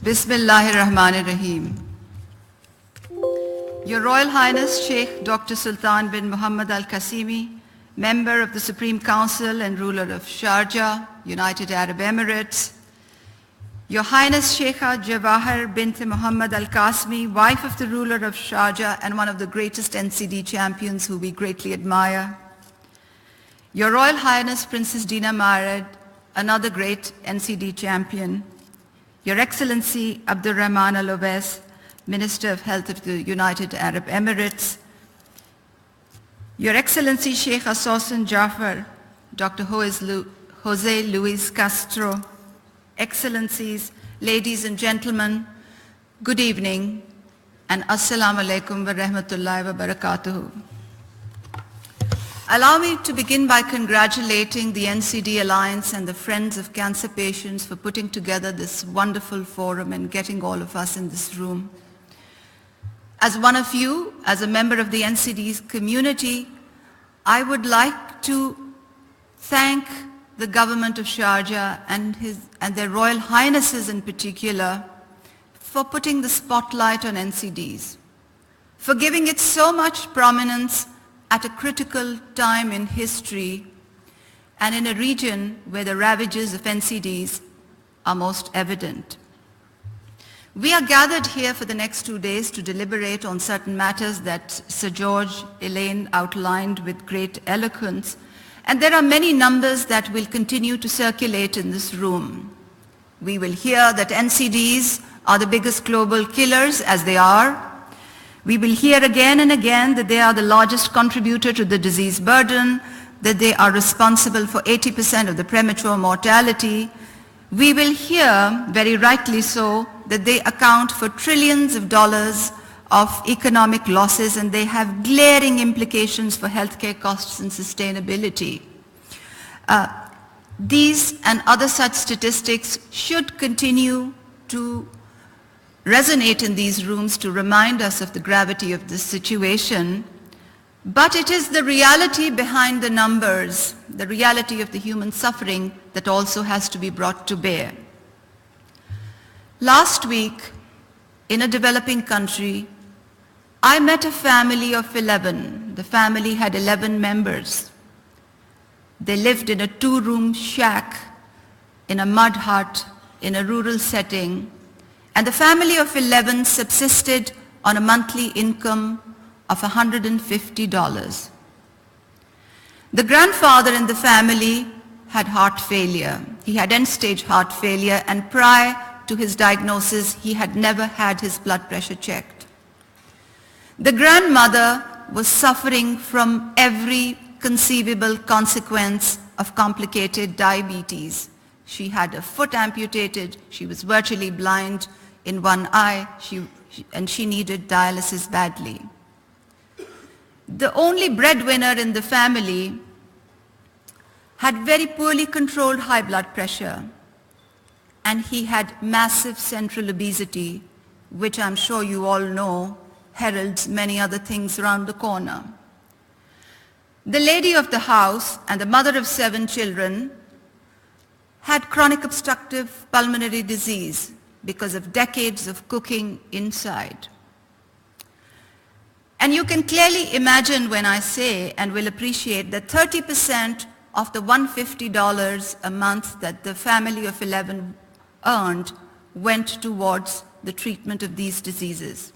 Bismillahir Rahmanir Rahim. Your Royal Highness Sheikh Dr. Sultan bin Muhammad Al Qasimi, member of the Supreme Council and ruler of Sharjah, United Arab Emirates. Your Highness Sheikha Jawahar bint Muhammad Al Qasimi, wife of the ruler of Sharjah and one of the greatest NCD champions who we greatly admire. Your Royal Highness Princess Dina Marad, another great NCD champion. Your Excellency Abdul Rahman Al Owais, Minister of Health of the United Arab Emirates. Your Excellency Sheikh Assousan Jafar, Dr. Jose Luis Castro, Excellencies, ladies and gentlemen, good evening and Assalamu alaikum wa rahmatullahi wa barakatuhu. Allow me to begin by congratulating the NCD Alliance and the Friends of Cancer Patients for putting together this wonderful forum and getting all of us in this room. As one of you, as a member of the NCD's community, I would like to thank the government of Sharjah and their Royal Highnesses in particular for putting the spotlight on NCDs, for giving it so much prominence at a critical time in history and in a region where the ravages of NCDs are most evident. We are gathered here for the next 2 days to deliberate on certain matters that Sir George Elaine outlined with great eloquence, and there are many numbers that will continue to circulate in this room. We will hear that NCDs are the biggest global killers, as they are. We will hear again and again that they are the largest contributor to the disease burden, that they are responsible for 80% of the premature mortality. We will hear, very rightly so, that they account for trillions of dollars of economic losses and they have glaring implications for healthcare costs and sustainability. These and other such statistics should continue to resonate in these rooms to remind us of the gravity of this situation, but it is the reality behind the numbers, the reality of the human suffering that also has to be brought to bear. Last week, in a developing country, I met a family of 11. The family had 11 members. They lived in a 2-room shack, in a mud hut, in a rural setting, and the family of 11 subsisted on a monthly income of $150. The grandfather in the family had heart failure. He had end-stage heart failure, and prior to his diagnosis, he had never had his blood pressure checked. The grandmother was suffering from every conceivable consequence of complicated diabetes. She had a foot amputated, she was virtually blind in one eye, and she needed dialysis badly. The only breadwinner in the family had very poorly controlled high blood pressure, and he had massive central obesity, which I'm sure you all know heralds many other things around the corner. The lady of the house and the mother of 7 children had chronic obstructive pulmonary disease because of decades of cooking inside. And you can clearly imagine when I say, and will appreciate, that 30% of the $150 a month that the family of 11 earned went towards the treatment of these diseases.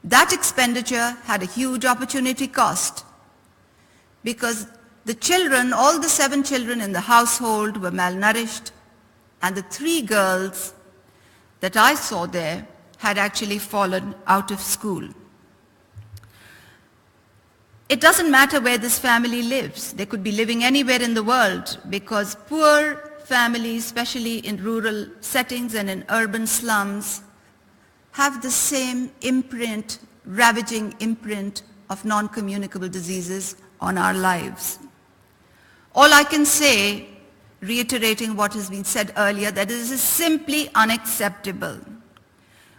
That expenditure had a huge opportunity cost because the children, all the 7 children in the household were malnourished, and the 3 girls that I saw there had actually fallen out of school. It doesn't matter where this family lives. They could be living anywhere in the world because poor families, especially in rural settings and in urban slums, have the same imprint, ravaging imprint of non-communicable diseases on our lives. All I can say, reiterating what has been said earlier, that this is simply unacceptable.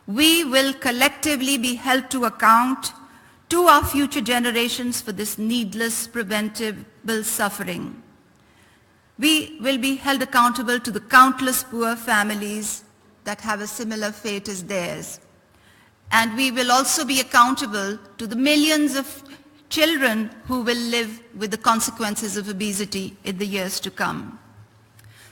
We will collectively be held to account to our future generations for this needless, preventable suffering. We will be held accountable to the countless poor families that have a similar fate as theirs. And we will also be accountable to the millions of children who will live with the consequences of obesity in the years to come.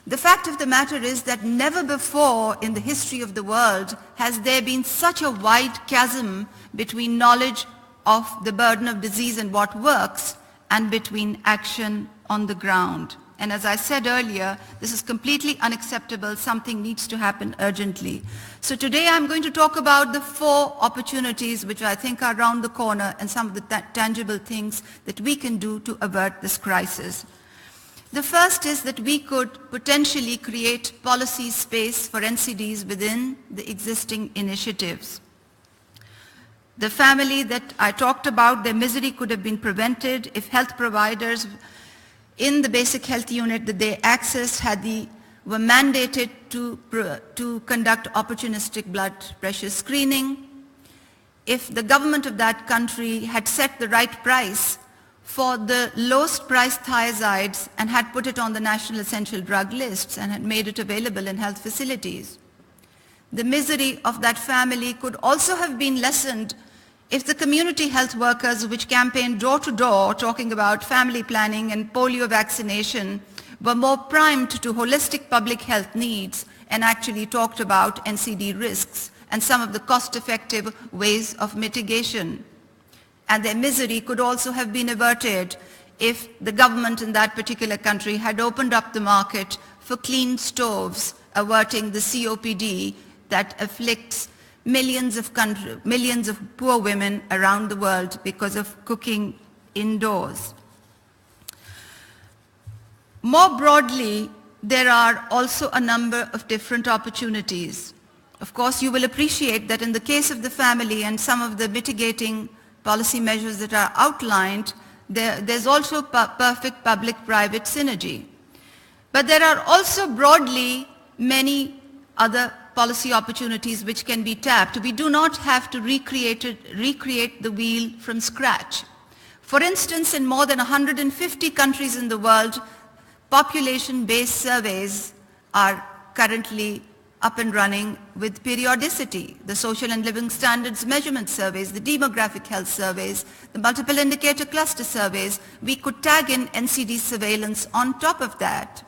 The fact of the matter is that never before in the history of the world has there been such a wide chasm between knowledge of the burden of disease and what works and between action on the ground. And as I said earlier, this is completely unacceptable. Something needs to happen urgently. So today I'm going to talk about the 4 opportunities which I think are around the corner and some of the tangible things that we can do to avert this crisis. The first is that we could potentially create policy space for NCDs within the existing initiatives. The family that I talked about, their misery could have been prevented if health providers in the basic health unit that they accessed were mandated to conduct opportunistic blood pressure screening. If the government of that country had set the right price for the lowest priced thiazides and had put it on the national essential drug lists and had made it available in health facilities. The misery of that family could also have been lessened if the community health workers which campaigned door to door talking about family planning and polio vaccination were more primed to holistic public health needs and actually talked about NCD risks and some of the cost-effective ways of mitigation. And their misery could also have been averted if the government in that particular country had opened up the market for clean stoves, averting the COPD that afflicts millions of poor women around the world because of cooking indoors. More broadly, there are also a number of different opportunities. Of course, you will appreciate that in the case of the family and some of the mitigating policy measures that are outlined, there's also perfect public-private synergy. But there are also broadly many other policy opportunities which can be tapped. We do not have to recreate the wheel from scratch. For instance, in more than 150 countries in the world, population-based surveys are currently up and running with periodicity. The social and living standards measurement surveys, the demographic health surveys, the multiple indicator cluster surveys, we could tag in NCD surveillance on top of that.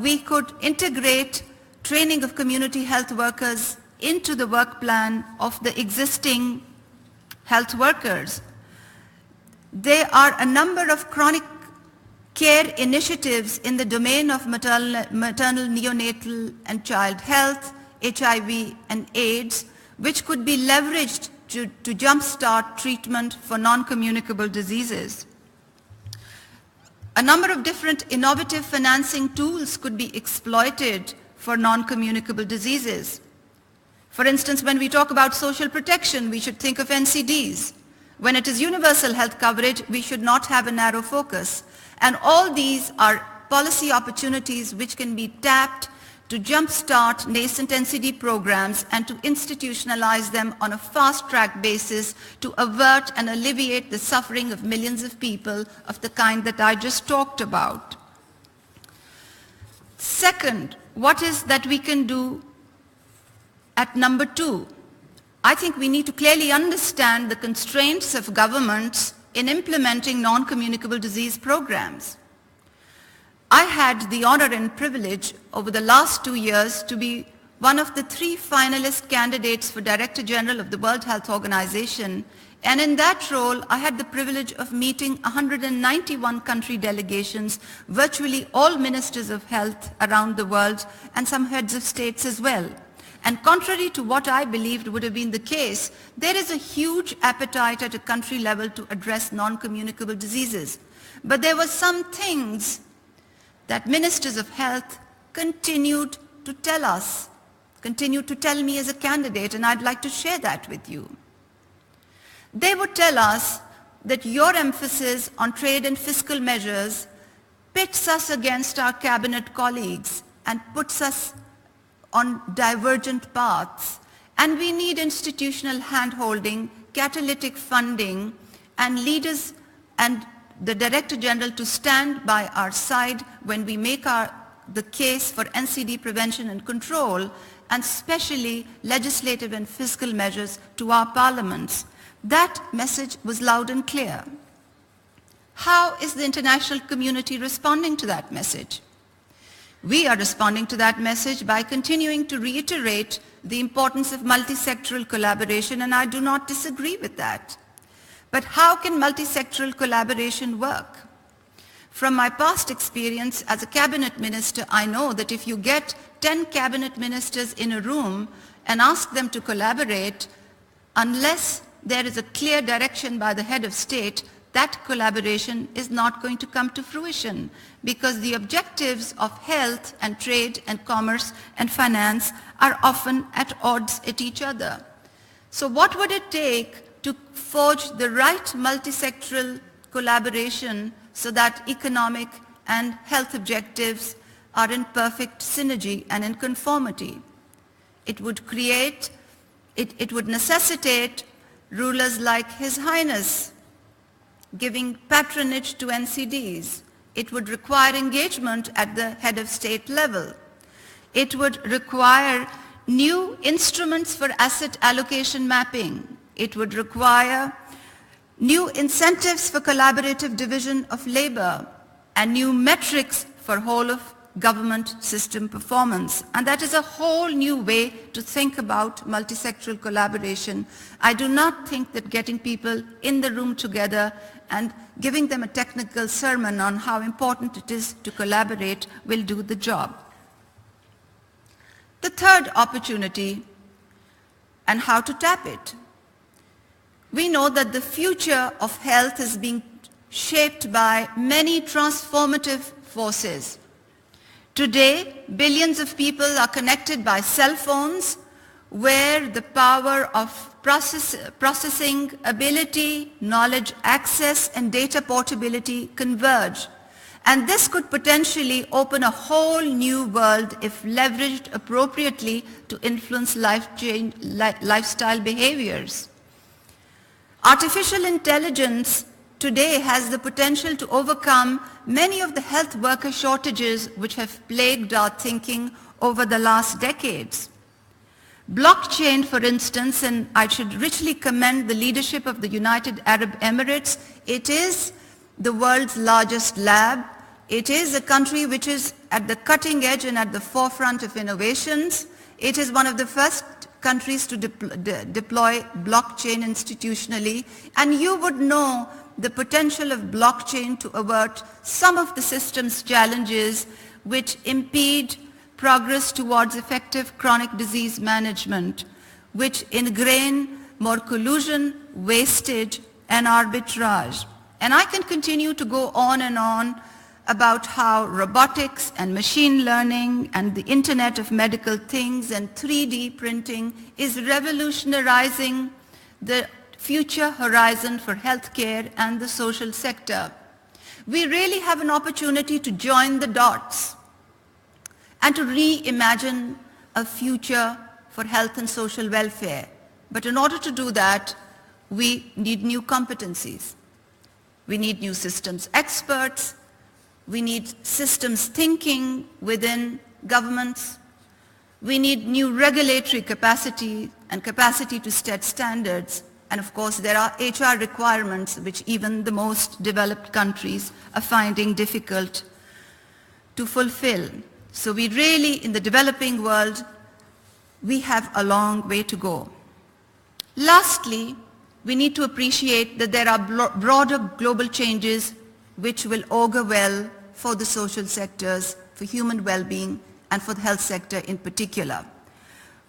We could integrate training of community health workers into the work plan of the existing health workers. There are a number of chronic care initiatives in the domain of maternal, neonatal and child health, HIV and AIDS, which could be leveraged to jumpstart treatment for non-communicable diseases. A number of different innovative financing tools could be exploited for non-communicable diseases. For instance, when we talk about social protection, we should think of NCDs. When it is universal health coverage, we should not have a narrow focus. And all these are policy opportunities which can be tapped to jumpstart nascent NCD programs and to institutionalize them on a fast-track basis to avert and alleviate the suffering of millions of people of the kind that I just talked about. Second, what is that we can do at number 2? I think we need to clearly understand the constraints of governments in implementing non-communicable disease programs. I had the honor and privilege over the last 2 years to be one of the 3 finalist candidates for Director General of the World Health Organization, and in that role I had the privilege of meeting 191 country delegations, virtually all ministers of health around the world and some heads of states as well. And contrary to what I believed would have been the case, there is a huge appetite at a country level to address non-communicable diseases. But there were some things that ministers of health continued to tell us, continued to tell me as a candidate, and I'd like to share that with you. They would tell us that your emphasis on trade and fiscal measures pits us against our cabinet colleagues and puts us on divergent paths, and we need institutional hand-holding, catalytic funding, and leaders and the Director General to stand by our side when we make our the case for NCD prevention and control, and especially legislative and fiscal measures to our parliaments. That message was loud and clear. How is the international community responding to that message? We are responding to that message by continuing to reiterate the importance of multi-sectoral collaboration, and I do not disagree with that. But how can multi-sectoral collaboration work? From my past experience as a cabinet minister, I know that if you get 10 cabinet ministers in a room and ask them to collaborate, unless there is a clear direction by the head of state, that collaboration is not going to come to fruition, because the objectives of health and trade and commerce and finance are often at odds at each other. So what would it take to forge the right multi-sectoral collaboration so that economic and health objectives are in perfect synergy and in conformity? It would necessitate rulers like His Highness giving patronage to NCDs. It would require engagement at the head of state level. It would require new instruments for asset allocation mapping. It would require new incentives for collaborative division of labor and new metrics for whole of government system performance. And that is a whole new way to think about multi-sectoral collaboration. I do not think that getting people in the room together and giving them a technical sermon on how important it is to collaborate will do the job. The third opportunity and how to tap it. We know that the future of health is being shaped by many transformative forces. Today, billions of people are connected by cell phones, where the power of processing ability, knowledge access, and data portability converge. And this could potentially open a whole new world if leveraged appropriately to influence lifestyle behaviors. Artificial intelligence today has the potential to overcome many of the health worker shortages which have plagued our thinking over the last decades. Blockchain, for instance, and I should richly commend the leadership of the United Arab Emirates. It is the world's largest lab. It is a country which is at the cutting edge and at the forefront of innovations. It is one of the first countries to deploy blockchain institutionally, and you would know the potential of blockchain to avert some of the system's challenges which impede progress towards effective chronic disease management, which ingrain more collusion, wastage, and arbitrage. And I can continue to go on about how robotics and machine learning and the Internet of Medical Things and 3D printing is revolutionizing the future horizon for healthcare and the social sector. We really have an opportunity to join the dots and to reimagine a future for health and social welfare. But in order to do that, we need new competencies. We need new systems experts. We need systems thinking within governments. We need new regulatory capacity and capacity to set standards. And of course, there are HR requirements which even the most developed countries are finding difficult to fulfill. So we really, in the developing world, we have a long way to go. Lastly, we need to appreciate that there are broader global changes which will augur well for the social sectors, for human well-being, and for the health sector in particular.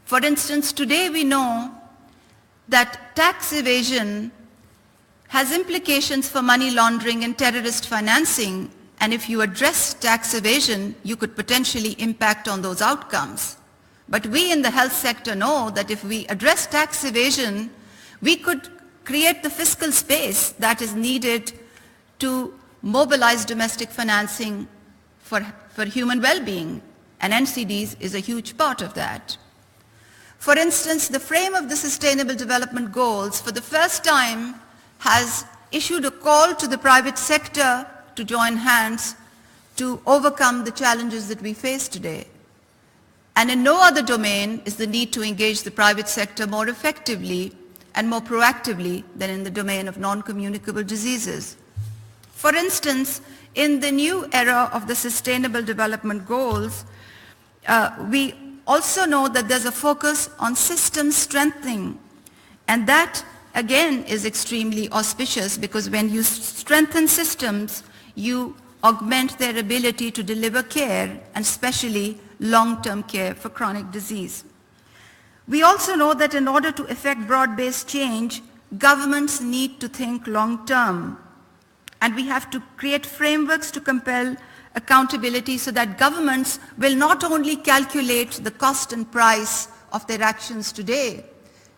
For instance, today we know that tax evasion has implications for money laundering and terrorist financing, and if you address tax evasion, you could potentially impact on those outcomes. But we in the health sector know that if we address tax evasion, we could create the fiscal space that is needed to mobilize domestic financing for human well-being, and NCDs is a huge part of that. For instance, the frame of the Sustainable Development Goals for the first time has issued a call to the private sector to join hands to overcome the challenges that we face today. And in no other domain is the need to engage the private sector more effectively and more proactively than in the domain of non-communicable diseases. For instance, in the new era of the Sustainable Development Goals, we also know that there's a focus on system strengthening, and that again is extremely auspicious, because when you strengthen systems, you augment their ability to deliver care, and especially long-term care for chronic disease. We also know that in order to effect broad-based change, governments need to think long-term, and we have to create frameworks to compel accountability so that governments will not only calculate the cost and price of their actions today,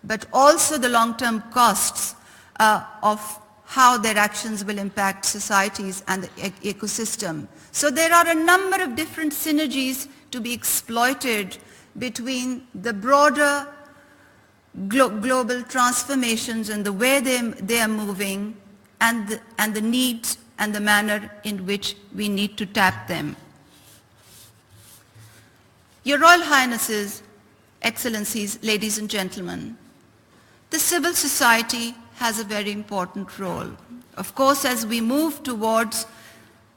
but also the long-term costs of how their actions will impact societies and the ecosystem. So there are a number of different synergies to be exploited between the broader global transformations and the way they are moving, and the needs and the manner in which we need to tap them. Your Royal Highnesses, Excellencies, ladies and gentlemen, the civil society has a very important role. Of course, as we move towards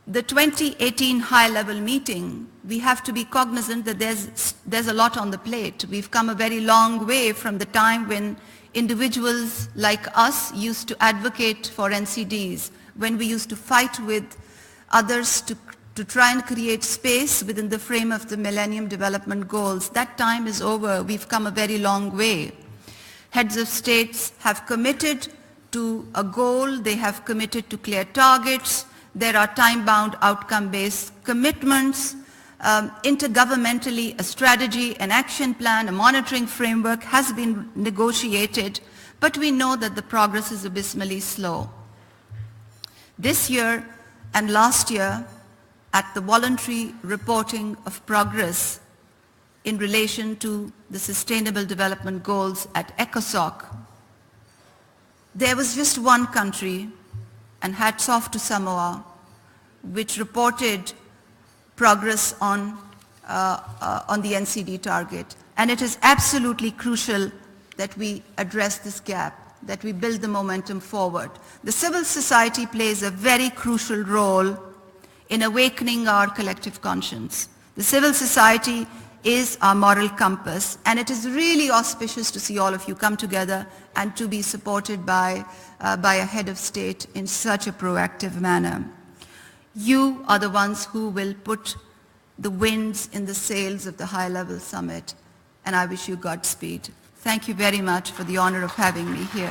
the 2018 high-level meeting, we have to be cognizant that there's a lot on the plate. We've come a very long way from the time when individuals like us used to advocate for NCDs, when we used to fight with others to try and create space within the frame of the Millennium Development Goals. That time is over. We've come a very long way. Heads of states have committed to a goal. They have committed to clear targets. There are time-bound, outcome-based commitments. Intergovernmentally, a strategy, an action plan, a monitoring framework has been negotiated, but we know that the progress is abysmally slow. This year and last year, at the voluntary reporting of progress in relation to the Sustainable Development Goals at ECOSOC, there was just one country, and hats off to Samoa, which reported progress on the NCD target. And it is absolutely crucial that we address this gap, that we build the momentum forward. The civil society plays a very crucial role in awakening our collective conscience. The civil society is our moral compass, and it is really auspicious to see all of you come together and to be supported by a head of state in such a proactive manner. You are the ones who will put the winds in the sails of the high-level summit, and I wish you Godspeed. Thank you very much for the honor of having me here.